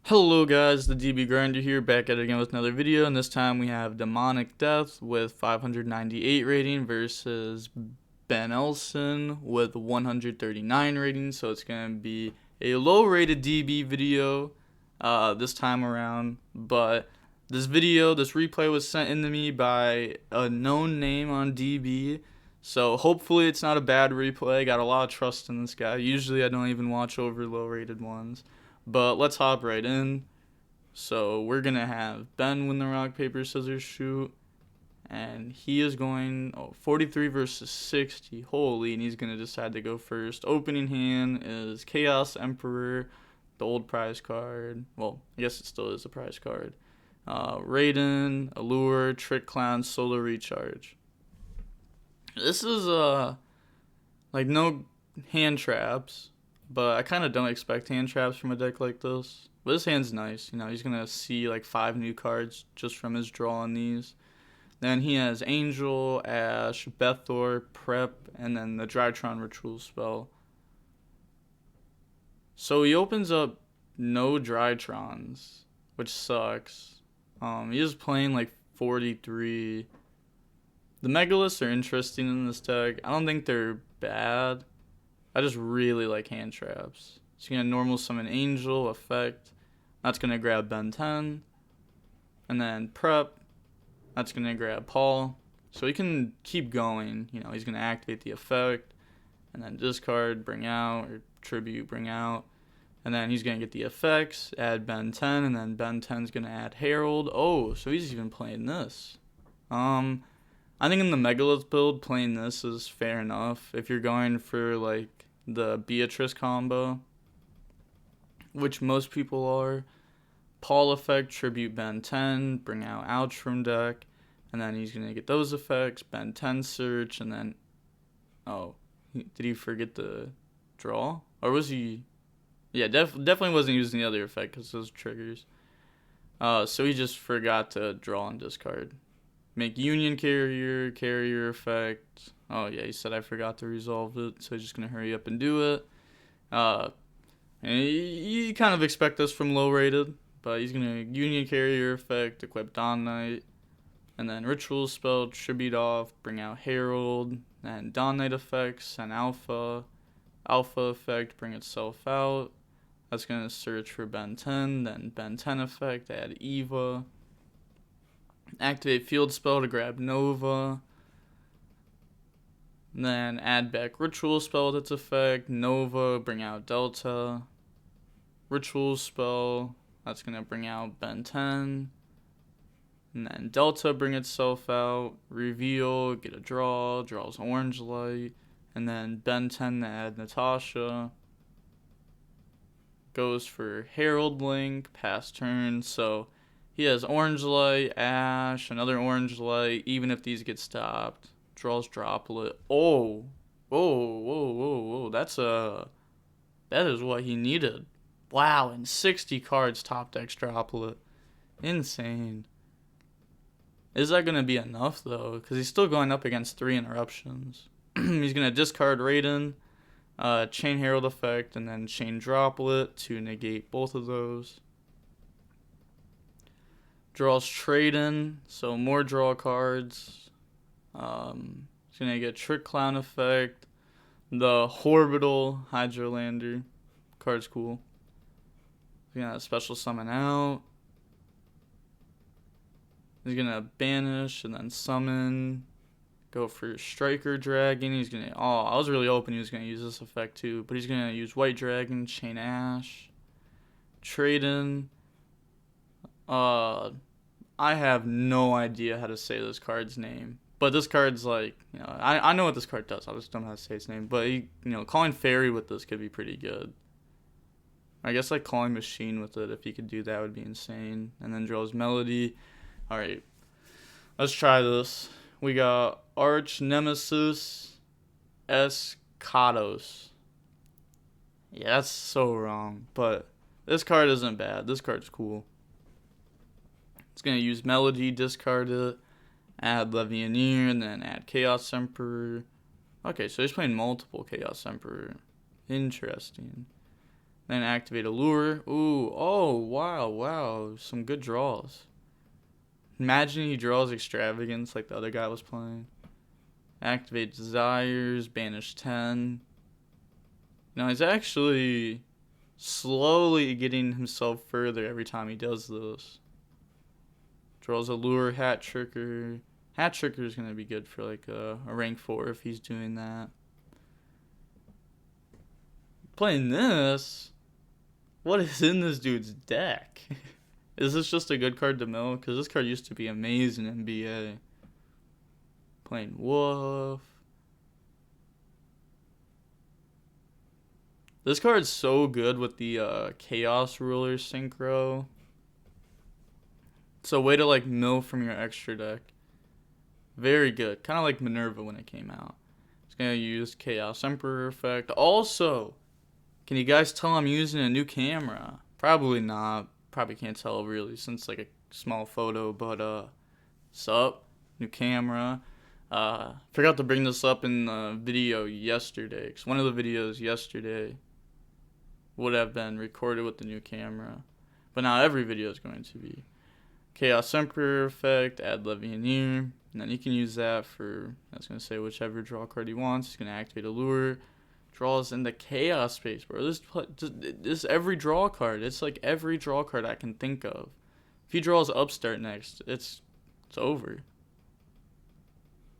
Hello guys, the DB Grinder here, back at it again with another video, and this time we have Demonic Death with 598 rating versus Ben Elson with 139 rating, so it's going to be a low rated DB video this time around, but this replay was sent in to me by a known name on DB, so hopefully it's not a bad replay. Got a lot of trust in this guy. Usually I don't even watch over low rated ones. But let's hop right in. So we're going to have Ben win the rock, paper, scissors, shoot. And he is going 43 versus 60. Holy, and he's going to decide to go first. Opening hand is Chaos Emperor, the old prize card. Well, I guess it still is a prize card. Raiden, Allure, Trick Clown, Solar Recharge. This is like no hand traps. But I kind of don't expect hand traps from a deck like this. But this hand's nice. You know, he's going to see like 5 new cards just from his draw on these. Then he has Angel, Ash, Bethor, Prep, and then the Drytron Ritual spell. So he opens up no Drytrons, which sucks. He is playing like 43. The Megaliths are interesting in this deck. I don't think they're bad. I just really like hand traps. So you're going to normal summon Angel, effect. That's going to grab Ben 10. And then Prep. That's going to grab Paul. So he can keep going. You know, he's going to activate the effect. And then discard, bring out, or tribute, bring out. And then he's going to get the effects, add Ben 10. And then Ben 10's going to add Herald. Oh, so he's even playing this. I think in the Megalith build, playing this is fair enough. If you're going for, like, the Beatrice combo, which most people are. Paul effect, tribute Ben 10, bring out Ouch from deck. And then he's going to get those effects, Ben 10 search, and then... Oh, did he forget the draw? Or was he... Yeah, definitely wasn't using the other effect because those triggers. So he just forgot to draw and discard. Make Union carrier effect. Oh yeah, he said I forgot to resolve it, so he's just gonna hurry up and do it. And you kind of expect this from low rated, but he's gonna Union carrier effect, equip Dawn Knight, and then ritual spell, tribute off, bring out Herald, and Dawn Knight effects, and alpha effect, bring itself out. That's gonna search for Ben 10, then Ben 10 effect, add Eva. Activate field spell to grab Nova. Then add back ritual spell with its effect. Nova, bring out Delta. Ritual spell, that's going to bring out Ben 10. And then Delta, bring itself out. Reveal, get a draw. Draws orange light. And then Ben 10 to add Natasha. Goes for Herald Link, pass turn. So he has orange light, Ash, another orange light, even if these get stopped. Draws Droplet. Oh. Whoa. That is what he needed. Wow, and 60 cards top decks Droplet. Insane. Is that going to be enough, though? Because he's still going up against 3 interruptions. He's going to discard Raiden, Chain Herald effect, and then Chain Droplet to negate both of those. Draws Traden, so more draw cards. He's going to get Trick Clown effect. The Orbital Hydrolander. Card's cool. He's going to special summon out. He's going to banish and then summon. Go for Striker Dragon. He's going to... Oh, I was really hoping he was going to use this effect too. But he's going to use White Dragon, Chain Ash. Traden. I have no idea how to say this card's name. But this card's like, you know, I know what this card does. I just don't know how to say its name. But, calling Fairy with this could be pretty good. I guess like calling Machine with it, if he could do that, would be insane. And then draws Melody. Alright, let's try this. We got Arch Nemesis Escados. Yeah, that's so wrong. But this card isn't bad. This card's cool. It's going to use Melody, discard it, add Levianeer, and then add Chaos Emperor. Okay, so he's playing multiple Chaos Emperor. Interesting. Then activate Allure. Ooh, oh, wow. some good draws. Imagine he draws Extravagance like the other guy was playing. Activate Desires, banish 10. Now he's actually slowly getting himself further every time he does this. Draws a Lure, Hat Tricker. Hat Tricker is going to be good for like a rank 4 if he's doing that. Playing this, what is in this dude's deck? Is this just a good card to mill? Because this card used to be amazing in BA. Playing Wolf. This card's so good with the Chaos Ruler Synchro. It's a way to like mill from your extra deck. Very good. Kind of like Minerva when it came out. It's going to use Chaos Emperor effect. Also, can you guys tell I'm using a new camera? Probably not. Probably can't tell really since like a small photo, but sup? New camera. Forgot to bring this up in the video yesterday, because one of the videos yesterday would have been recorded with the new camera. But now every video is going to be. Chaos Emperor effect, add Levianeer, and then you can use that for, I was going to say, whichever draw card he wants. He's going to activate a Lure. Draws in the Chaos space, bro. This every draw card. It's like every draw card I can think of. If he draws Upstart next, it's over.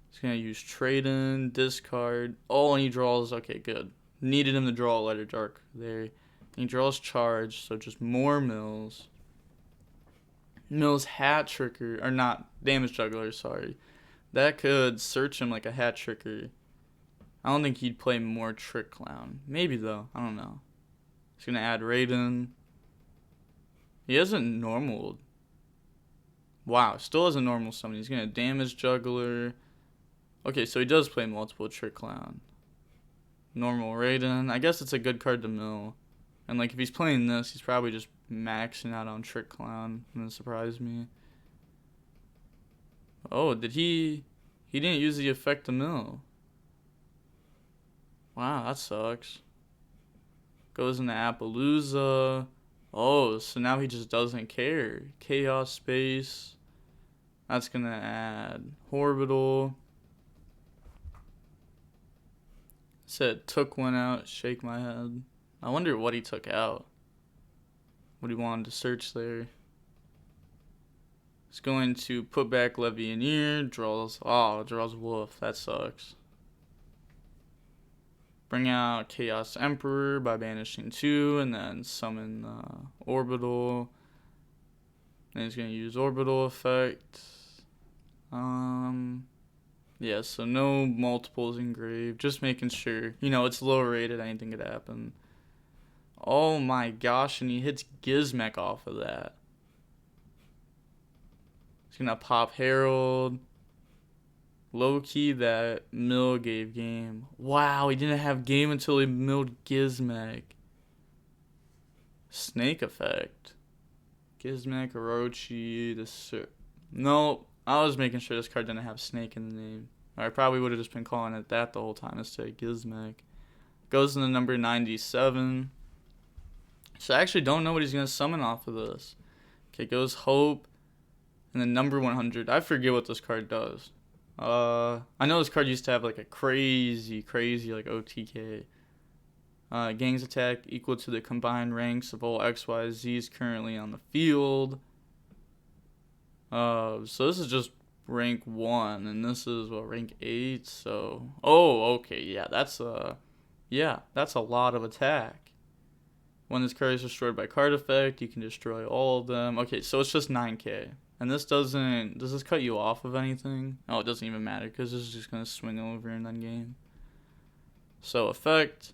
He's going to use Trade In, discard. Oh, and he draws, okay, good. Needed him to draw a Letter Dark there. And he draws Charge, so just more mills. Mills Hat Tricker, or not, Damage Juggler, sorry. That could search him like a Hat Tricker. I don't think he'd play more Trick Clown. Maybe, though. I don't know. He's going to add Raiden. He hasn't normaled. Wow, still has a normal summon. He's going to Damage Juggler. Okay, so he does play multiple Trick Clown. Normal Raiden. I guess it's a good card to mill. And, like, if he's playing this, he's probably just maxing out on Trick Clown. Wouldn't surprise me. Oh, did he... He didn't use the effect to mill. Wow, that sucks. Goes into Appaloosa. Oh, so now he just doesn't care. Chaos Space. That's going to add Orbital. Said took one out. Shake my head. I wonder what he took out. What he wanted to search there. He's going to put back Levianeer. Draws Wolf. That sucks. Bring out Chaos Emperor by banishing 2, and then summon Orbital. And he's going to use Orbital effect. Yeah, so no multiples engraved. Just making sure. You know, it's low rated. Anything could happen. Oh my gosh, and he hits Gizmek off of that. He's going to pop Herald. Low key, that mill gave game. Wow, he didn't have game until he milled Gizmek. Snake effect. Gizmek, Orochi, No, I was making sure this card didn't have Snake in the name. Or I probably would have just been calling it that the whole time instead of Gizmek. Goes in the number 97. So I actually don't know what he's going to summon off of this. Okay, goes Hope. And then number 100. I forget what this card does. I know this card used to have like a crazy like OTK. Gang's attack equal to the combined ranks of all XYZs currently on the field. So this is just rank 1, and this is rank 8. So okay, yeah, that's a lot of attack. When this card is destroyed by card effect, you can destroy all of them. Okay, so it's just 9k. And this does this cut you off of anything? Oh, it doesn't even matter because this is just going to swing over in that game. So effect,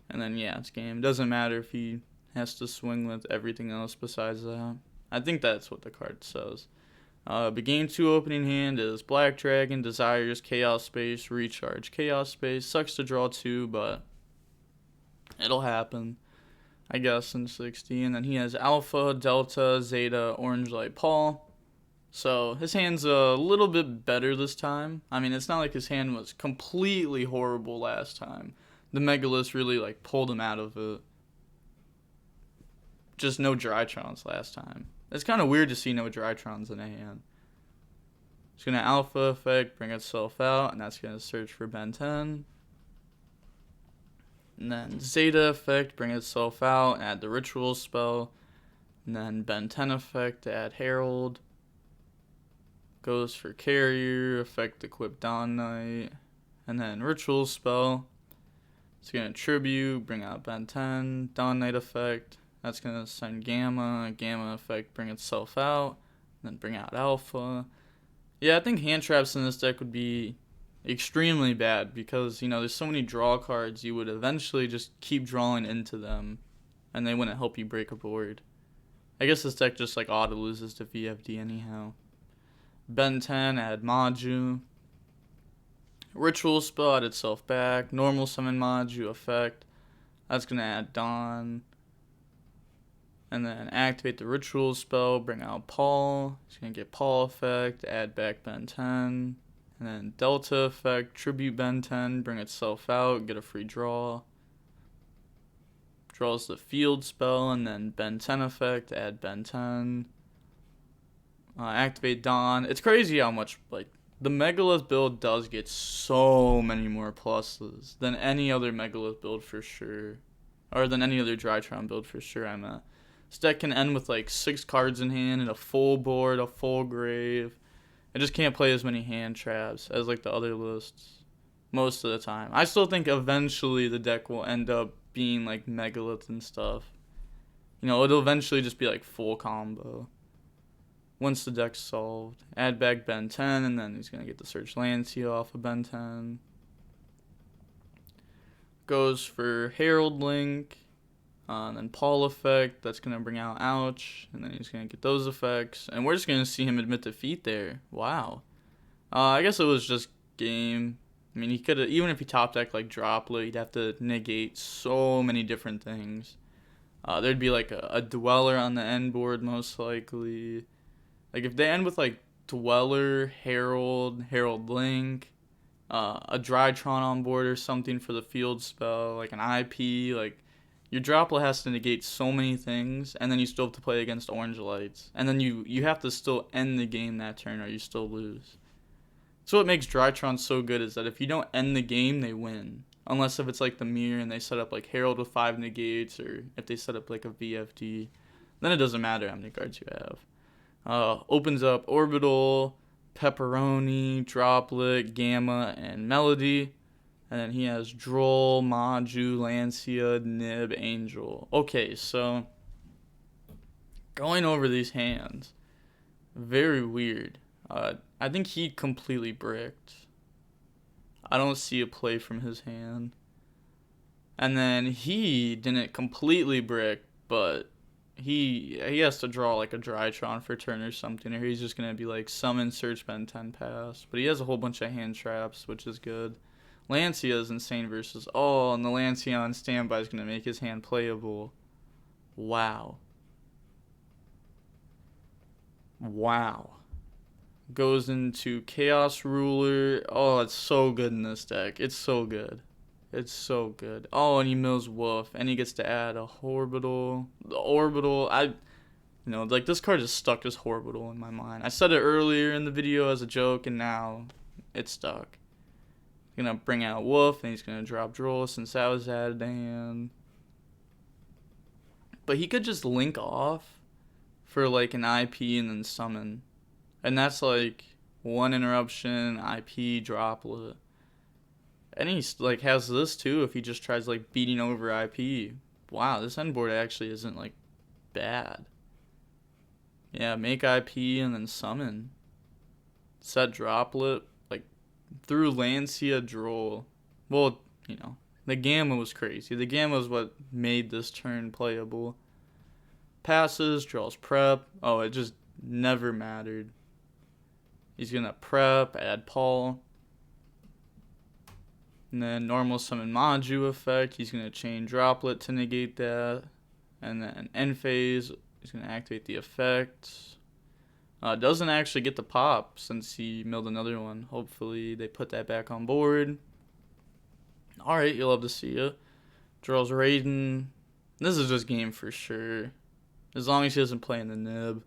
and then yeah, it's game. Doesn't matter if he has to swing with everything else besides that. I think that's what the card says. Game 2 opening hand is Black Dragon, Desires, Chaos Space, Recharge. Chaos Space sucks to draw 2, but it'll happen, I guess, in 60. And then he has Alpha, Delta, Zeta, Orange Light, Paul. So his hand's a little bit better this time. I mean, it's not like his hand was completely horrible last time. The Megalith really like pulled him out of it. Just no Drytrons last time. It's kind of weird to see no Drytrons in a hand. It's going to Alpha Effect, bring itself out, and that's going to search for Ben 10. And then Zeta Effect, bring itself out, add the Ritual spell. And then Ben 10 Effect, add Herald. Goes for Carrier, Effect equip Dawn Knight. And then Ritual spell. It's going to Tribute, bring out Ben 10, Dawn Knight Effect. That's going to send Gamma Effect, bring itself out. And then bring out Alpha. Yeah, I think hand traps in this deck would be extremely bad because, you know, there's so many draw cards you would eventually just keep drawing into them and they wouldn't help you break a board. I guess this deck just like auto loses to VFD anyhow. Ben 10, add Maju. Ritual spell, add itself back. Normal summon Maju effect. That's going to add Dawn. And then activate the Ritual spell, bring out Paul. It's going to get Paul effect, add back Ben 10. And then Delta effect, tribute Ben 10, bring itself out, get a free draw. Draws the field spell, and then Ben 10 effect, add Ben 10. Activate Dawn. It's crazy how much, like, the Megalith build does get so many more pluses than any other Megalith build for sure. Or than any other Drytron build for sure, I meant. This deck can end with like 6 cards in hand and a full board, a full grave. I just can't play as many hand traps as like the other lists most of the time. I still think eventually the deck will end up being like Megalith and stuff. You know, it'll eventually just be like full combo. Once the deck's solved. Add back Ben 10 and then he's going to get the Search Lancia off of Ben 10. Goes for Herald Link. And then Paul effect, that's going to bring out Ouch, and then he's going to get those effects, and we're just going to see him admit defeat there. Wow. I guess it was just game. I mean, he could have, even if he top decked like Droplet, he'd have to negate so many different things. There'd be like a Dweller on the end board most likely. Like if they end with like Dweller, Herald Link, a Drytron on board or something for the field spell, like an IP, like your Droplet has to negate so many things, and then you still have to play against Orange Lights. And then you have to still end the game that turn or you still lose. So what makes Drytron so good is that if you don't end the game, they win. Unless if it's like the Mirror and they set up like Herald with 5 negates, or if they set up like a VFD, then it doesn't matter how many cards you have. Opens up Orbital, Pepperoni, Droplet, Gamma, and Melody. And then he has Droll, Maju, Lancia, Nib, Angel. Okay, so going over these hands, very weird. I think he completely bricked. I don't see a play from his hand. And then he didn't completely brick, but he has to draw like a Drytron for turn or something, or he's just going to be like summon, search, Ben 10 pass. But he has a whole bunch of hand traps, which is good. Lancia is insane versus all, and the Lancia on standby is going to make his hand playable. Wow. Goes into Chaos Ruler. Oh, it's so good in this deck. It's so good. Oh, and he mills Wolf, and he gets to add a Orbital. The Orbital, like this card is stuck as Orbital in my mind. I said it earlier in the video as a joke, and now it's stuck. He's going to bring out Wolf, and he's going to drop Droll since that was added to hand. But he could just link off for like an IP and then summon. And that's like 1 interruption, IP, Droplet. And he like has this too if he just tries like beating over IP. Wow, this end board actually isn't like bad. Yeah, make IP and then summon. Set Droplet. Through Lancia, Droll. Well, you know, the Gamma was crazy. The Gamma is what made this turn playable. Passes, draws prep. Oh, it just never mattered. He's going to prep, add Paul. And then normal summon Maju effect. He's going to chain Droplet to negate that. And then end phase, he's going to activate the effect. Doesn't actually get the pop since he milled another one. Hopefully they put that back on board. Alright, you'll love to see it. Draws Raiden. This is just game for sure. As long as he doesn't play in the Nib.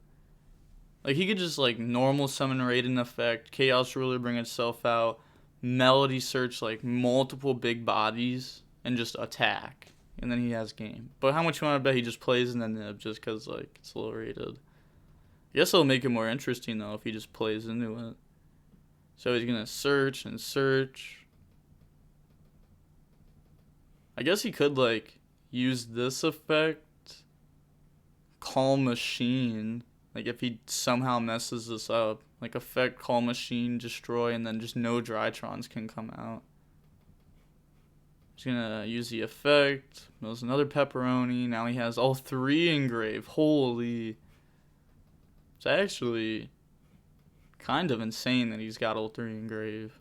Like, he could just, like, normal summon Raiden effect, Chaos Ruler bring itself out, Melody search, like, multiple big bodies, and just attack. And then he has game. But how much you want to bet he just plays in the nib just because, like, it's low rated? I guess it'll make it more interesting, though, if he just plays into it. So he's going to search and search. I guess he could, like, use this effect. Call Machine. Like, if he somehow messes this up. Like, effect, Call Machine, destroy, and then just no Drytrons can come out. He's gonna use the effect. There's another pepperoni. Now he has all 3 engraved. Holy. It's actually kind of insane that he's got all 3 engraved.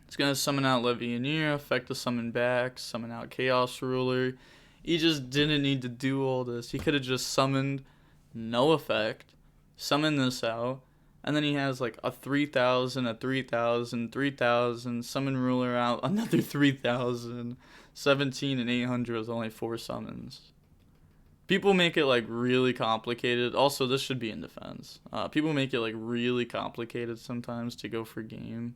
He's gonna summon out Levianeer, effect to summon back, summon out Chaos Ruler. He just didn't need to do all this. He could have just summoned no effect, summon this out, and then he has like a 3,000, a 3,000, 3,000, summon ruler out, another 3,000, 17 and 800 with only 4 summons. People make it like really complicated. Also, this should be in defense. People make it like really complicated sometimes to go for game.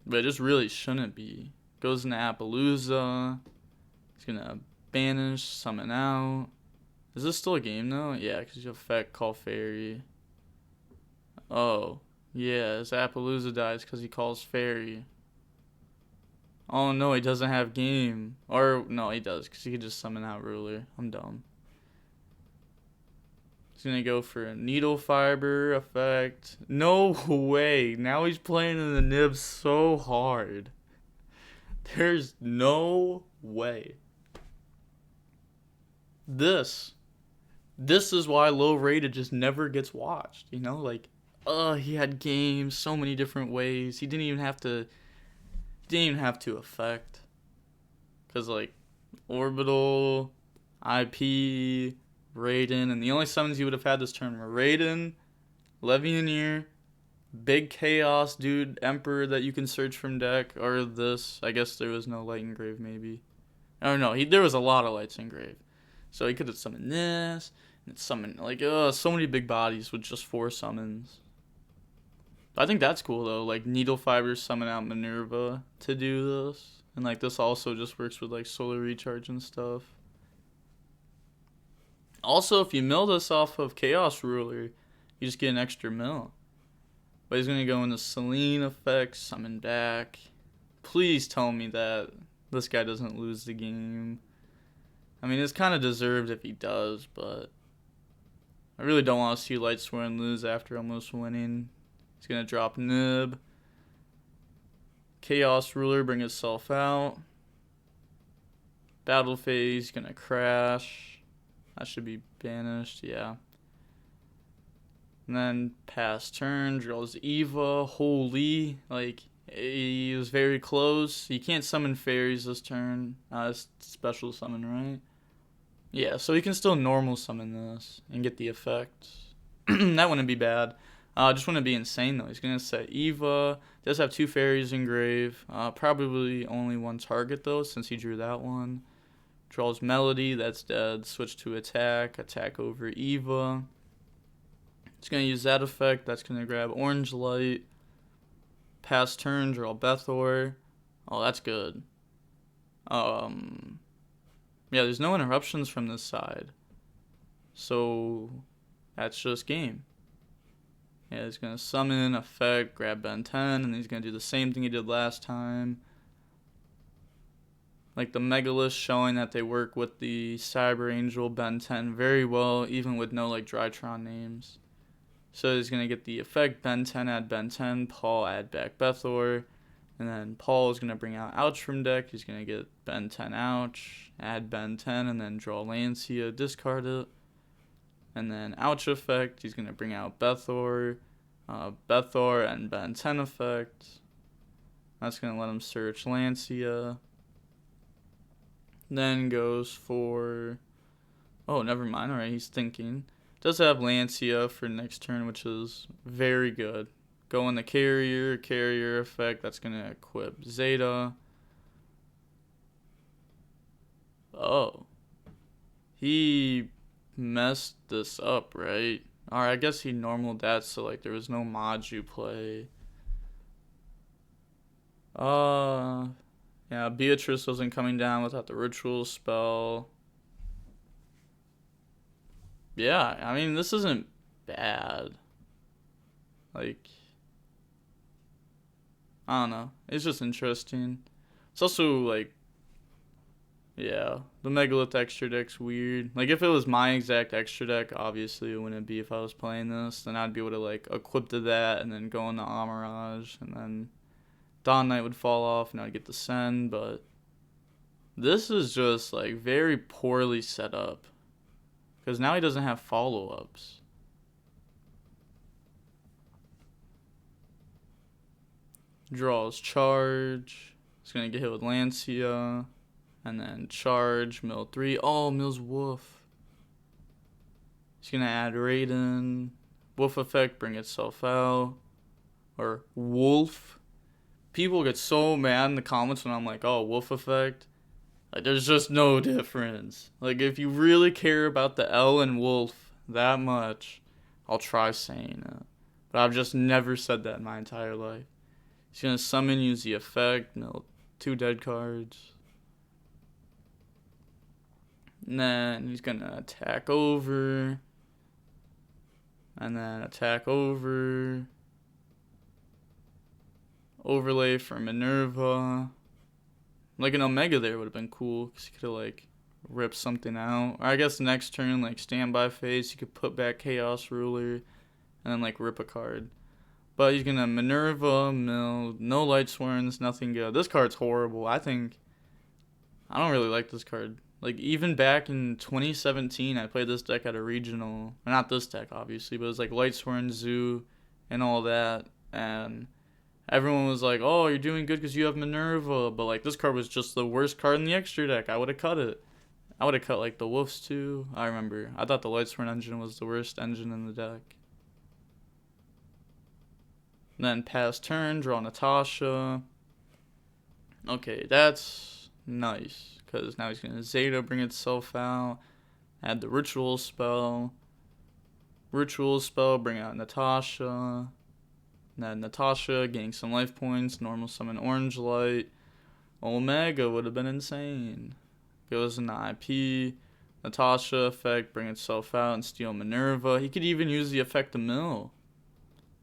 But it just really shouldn't be. Goes into Appaloosa. He's gonna banish, summon out. Is this still a game though? Yeah, because you effect Call Fairy. Oh, yeah, his Appaloosa dies because he calls Fairy. Oh no, he doesn't have game. Or, no, he does, because he could just summon out Ruler. I'm dumb. He's going to go for a Needle Fiber effect. No way. Now he's playing in the nib so hard. There's no way. This is why low rated just never gets watched, you know? Like, he had games so many different ways. He didn't even have to affect. Because, like, Orbital, IP, Raiden, and the only summons you would have had this turn were Raiden, Levianeer, Big Chaos Dude, Emperor that you can search from deck, or this. I guess there was no Light Engrave, maybe. Oh, no, there was a lot of Lights Engrave. So he could have summoned this, and summoned, like, so many big bodies with just 4 summons. I think that's cool, though. Like, Needle Fibers summon out Minerva to do this. And, like, this also just works with, like, Solar Recharge and stuff. Also, if you mill this off of Chaos Ruler, you just get an extra mill. But he's going to go into Selene effect, summon back. Please tell me that this guy doesn't lose the game. I mean, it's kind of deserved if he does, but I really don't want to see Lightsworn lose after almost winning. He's going to drop Nib. Chaos Ruler, bring itself out. Battle Phase, going to crash. That should be banished, yeah. And then pass turn, draws Eva. Holy, like, he was very close. You can't summon fairies this turn. It's special summon, right? Yeah, so he can still normal summon this and get the effect. That wouldn't be bad. Just wouldn't be insane, though. He's going to set Eva. Does have 2 fairies engrave. Probably only 1 target, though, since he drew that one. Draws Melody. That's dead. Switch to attack. Attack over Eva. He's going to use that effect. That's going to grab Orange Light. Pass turn. Draw Bethor. Oh, that's good. Yeah, there's no interruptions from this side. So, that's just game. Yeah, he's going to summon, effect, grab Ben 10, and he's going to do the same thing he did last time. Like the Megalith showing that they work with the Cyber Angel Ben 10 very well, even with no like Drytron names. So he's going to get the effect, Ben 10, add Ben 10, Paul, add back Bethor. And then Paul is going to bring out Ouch from deck. He's going to get Ben 10 Ouch, add Ben 10, and then draw Lancia, discard it. And then Ouch effect, he's going to bring out Bethor, Bethor, and Ben 10 effect. That's going to let him search Lancia. Then goes for... Oh, never mind. Alright, he's thinking. Does have Lancia for next turn, which is very good. Go in the carrier effect. That's going to equip Zeta. Oh. He messed this up, right? Alright, I guess he normaled that so like there was no Maju play. Yeah, Beatrice wasn't coming down without the ritual spell. Yeah, I mean, this isn't bad. Like, I don't know. It's just interesting. It's also, like, yeah, the Megalith extra deck's weird. Like, if it was my exact extra deck, obviously it wouldn't be if I was playing this. Then I'd be able to, like, equip to that and then go into Amirage. And then Dawn Knight would fall off and I'd get the Send. But this is just, like, very poorly set up. Because now he doesn't have follow-ups. Draws charge. He's going to get hit with Lancia. And then charge, mill 3. Oh, mills Wolf. He's going to add Raiden. Wolf effect, bring itself out. Or Wolf. People get so mad in the comments when I'm like, oh, Wolf effect. Like, there's just no difference. Like, if you really care about the L and Wolf that much, I'll try saying it. But I've just never said that in my entire life. He's going to summon, use the effect, mill 2 dead cards. And then he's going to attack over. And then attack over. Overlay for Minerva. Like an Omega there would have been cool, because he could have, like, ripped something out. Or I guess next turn, like, standby phase, he could put back Chaos Ruler, and then, like, rip a card. But he's going to Minerva, mill, no Lightsworns, nothing good. This card's horrible. I don't really like this card. Like, even back in 2017, I played this deck at a regional. Or not this deck, obviously, but it was, like, Lightsworn, Zoo, and all that. And everyone was like, oh, you're doing good because you have Minerva. But, like, this card was just the worst card in the extra deck. I would have cut it. I would have cut, like, the Wolves, too. I remember. I thought the Lightsworn engine was the worst engine in the deck. And then pass turn, draw Natasha. Okay, that's nice. Because now he's going to Zeta, bring itself out. Add the Ritual Spell. Ritual Spell, bring out Natasha. Then Natasha, getting some life points. Normal summon Orange Light. Omega would have been insane. Goes into IP. Natasha effect, bring itself out and steal Minerva. He could even use the effect to mill.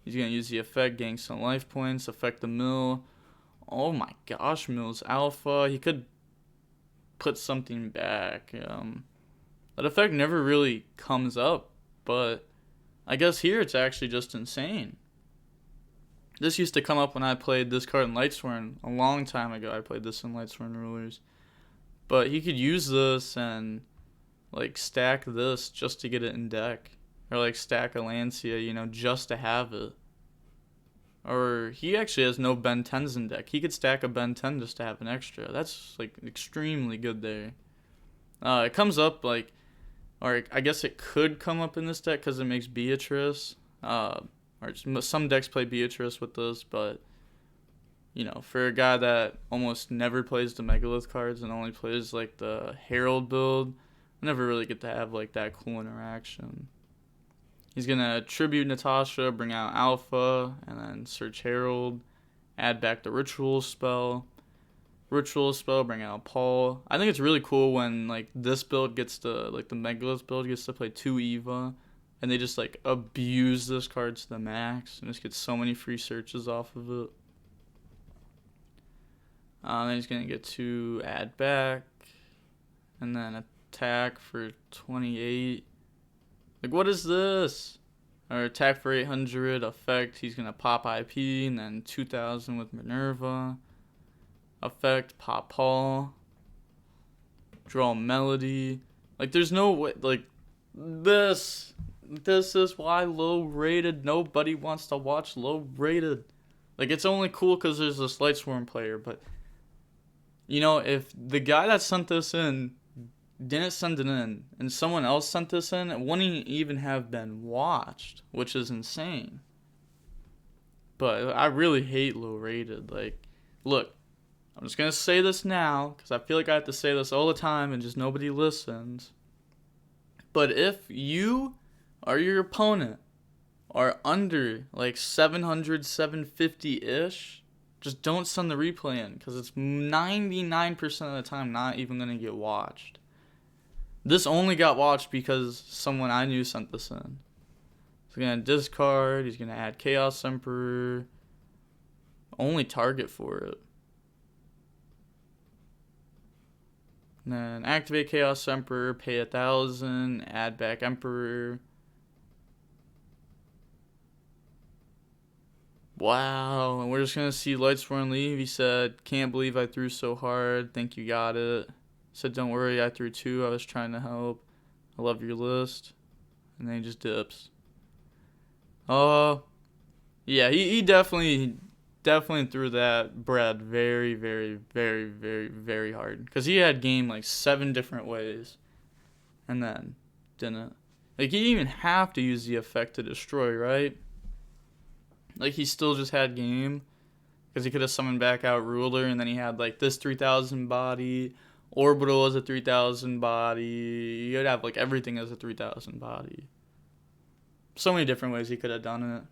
He's going to use the effect, gain some life points. Effect the mill. Oh my gosh, mill's alpha. He could put something back. That effect never really comes up. But I guess here it's actually just insane. This used to come up when I played this card in Lightsworn a long time ago. I played this in Lightsworn Rulers. But he could use this and, like, stack this just to get it in deck. Or, like, stack a Lancia, you know, just to have it. Or he actually has no Ben 10s in deck. He could stack a Ben 10 just to have an extra. That's, like, extremely good there. It comes up, like, or I guess it could come up in this deck because it makes Beatrice. Or some decks play Beatrice with this, but, you know, for a guy that almost never plays the Megalith cards and only plays, like, the Herald build, I never really get to have, like, that cool interaction. He's going to tribute Natasha, bring out Alpha, and then search Herald, add back the Ritual Spell. Ritual Spell, bring out Paul. I think it's really cool when, like, this build gets to, like, the Megalith build gets to play 2 Eva, and they just, like, abuse this card to the max, and just get so many free searches off of it. Then he's going to get to add back, and then attack for 28. Like, what is this? Or attack for 800, effect, he's going to pop IP, and then 2000 with Minerva. Effect, pop Paul. Draw Melody. Like, there's no way, like, this is why low rated. Nobody wants to watch low rated. Like, it's only cool because there's this Lightsworn player, but, you know, if the guy that sent this in didn't send it in, and someone else sent this in, it wouldn't even have been watched, which is insane. But I really hate low rated. Like, look, I'm just going to say this now, because I feel like I have to say this all the time, and just nobody listens. But if you or your opponent are under like 700, 750-ish, just don't send the replay in, because it's 99% of the time not even going to get watched. This only got watched because someone I knew sent this in. He's going to discard, he's going to add Chaos Emperor, only target for it. And then activate Chaos Emperor, pay 1,000, add back Emperor. Wow, and we're just going to see Lightsworn leave. He said, can't believe I threw so hard. Think you got it. Said, don't worry, I threw 2. I was trying to help. I love your list. And then he just dips. Yeah, he definitely threw that bread very, very, very, very, very hard. Because he had game like 7 different ways. And then didn't. Like, he didn't even have to use the effect to destroy, right? Like, he still just had game. Because he could have summoned back out Ruler. And then he had like this 3,000 body. Orbital as a 3,000 body. You'd have like everything as a 3,000 body. So many different ways he could have done it.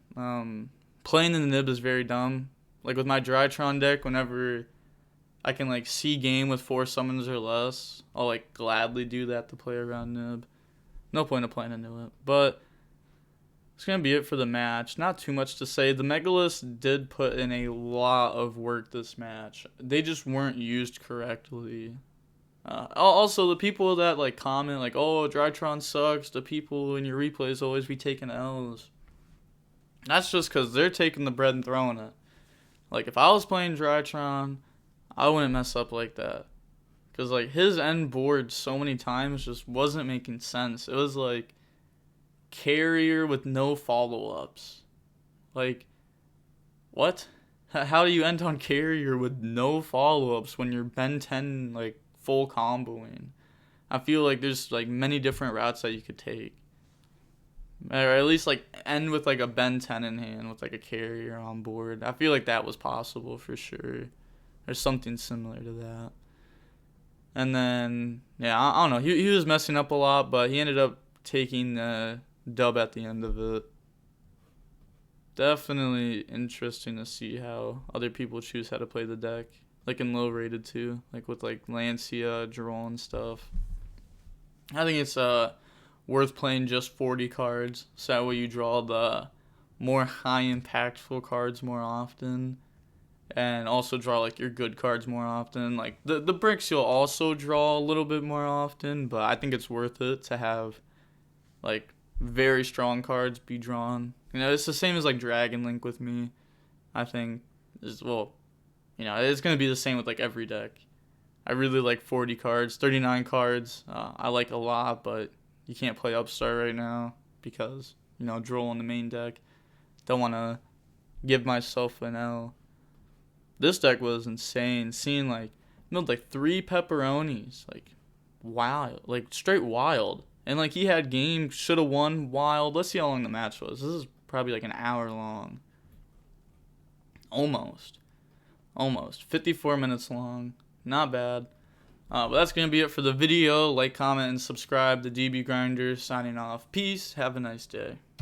Playing in the nib is very dumb. Like with my Drytron deck, whenever I can like see game with 4 summons or less, I'll like gladly do that to play around nib. No point of playing into it. But it's going to be it for the match. Not too much to say. The Megaliths did put in a lot of work this match. They just weren't used correctly. Also, the people that like comment like, oh, Drytron sucks, the people in your replays always be taking L's. That's just because they're taking the bread and throwing it. Like, if I was playing Drytron, I wouldn't mess up like that. Because, like, his end board so many times just wasn't making sense. It was, like, carrier with no follow-ups. Like, what? How do you end on carrier with no follow-ups when you're Ben 10, like, full comboing? I feel like there's, like, many different routes that you could take. Or at least, like, end with, like, a Ben 10 in hand with, like, a carrier on board. I feel like that was possible for sure. There's something similar to that. And then, yeah, I don't know. He was messing up a lot, but he ended up taking the dub at the end of it. Definitely interesting to see how other people choose how to play the deck. Like, in low rated, too. Like, with, like, Lancia, Droll, and stuff. I think it's, worth playing just 40 cards, so that way you draw the more high impactful cards more often, and also draw like your good cards more often. Like the bricks you'll also draw a little bit more often, but I think it's worth it to have like very strong cards be drawn. You know, it's the same as like Dragon Link with me. I think is, well, you know, it's gonna be the same with like every deck. I really like 40 cards, 39 cards. I like a lot, but you can't play Upstart right now because, you know, Droll in the main deck. Don't want to give myself an L. This deck was insane. Seeing, like, milled, like, 3 pepperonis. Like, wild. Like, straight wild. And, like, he had game, should have won wild. Let's see how long the match was. This is probably, like, an hour long. Almost. 54 minutes long. Not bad. But that's going to be it for the video. Like, comment, and subscribe. The DB Grinder signing off. Peace. Have a nice day.